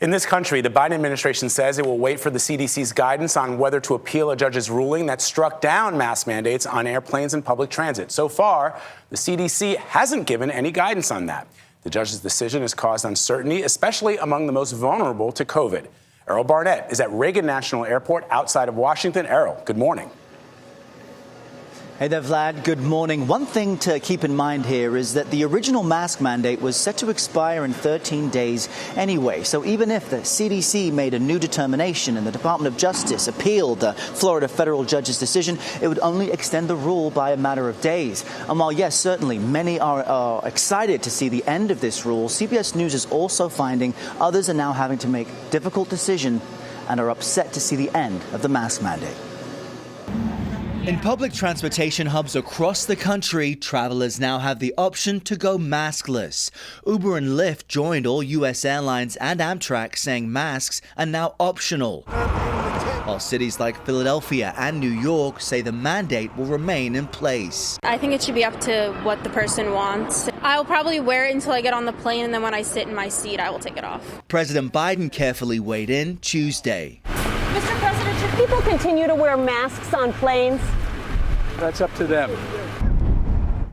In this country, the Biden administration says it will wait for the CDC's guidance on whether to appeal a judge's ruling that struck down mask mandates on airplanes and public transit. So far, the CDC hasn't given any guidance on that. The judge's decision has caused uncertainty, especially among the most vulnerable to COVID. Errol Barnett is at Reagan National Airport outside of Washington. Errol, good morning. Hey there, Vlad. Good morning. One thing to keep in mind here is that the original mask mandate was set to expire in 13 days anyway. So even if the CDC made a new determination and the Department of Justice appealed the Florida federal judge's decision, it would only extend the rule by a matter of days. And while, yes, certainly many are excited to see the end of this rule, CBS News is also finding others are now having to make difficult decisions and are upset to see the end of the mask mandate. In public transportation hubs across the country, travelers now have the option to go maskless. Uber and Lyft joined all U.S. airlines and Amtrak saying masks are now optional. While cities like Philadelphia and New York say the mandate will remain in place. I think it should be up to what the person wants. I'll probably wear it until I get on the plane, and then when I sit in my seat, I will take it off. President Biden carefully weighed in Tuesday. Mr. President, should people continue to wear masks on planes? That's up to them.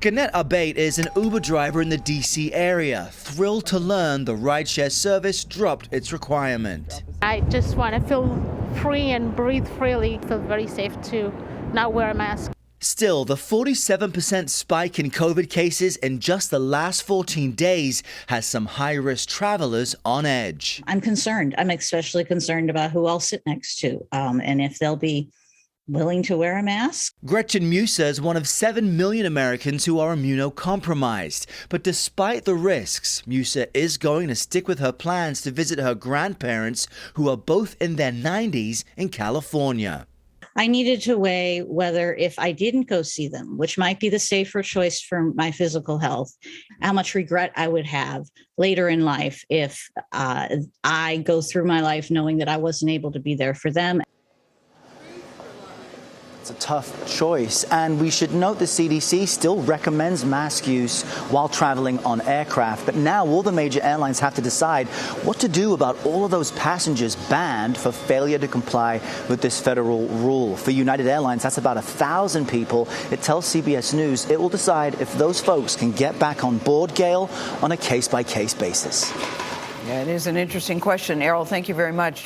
Gannett Abate is an Uber driver in the D.C. area, thrilled to learn the rideshare service dropped its requirement. I just want to feel free and breathe freely, feel very safe to not wear a mask. Still, the 47% spike in COVID cases in just the last 14 days has some high-risk travelers on edge. I'm concerned. I'm especially concerned about who I'll sit next to and if they'll be willing to wear a mask. Gretchen Musa is one of 7 million Americans who are immunocompromised. But despite the risks, Musa is going to stick with her plans to visit her grandparents, who are both in their 90s in California. I needed to weigh whether if I didn't go see them, which might be the safer choice for my physical health, how much regret I would have later in life if I go through my life knowing that I wasn't able to be there for them. It's a tough choice, and we should note the CDC still recommends mask use while traveling on aircraft. But now all the major airlines have to decide what to do about all of those passengers banned for failure to comply with this federal rule. For United Airlines, that's about 1,000 people. It tells CBS News it will decide if those folks can get back on board, Gayle, on a case-by-case basis. Yeah, it is an interesting question. Errol, thank you very much.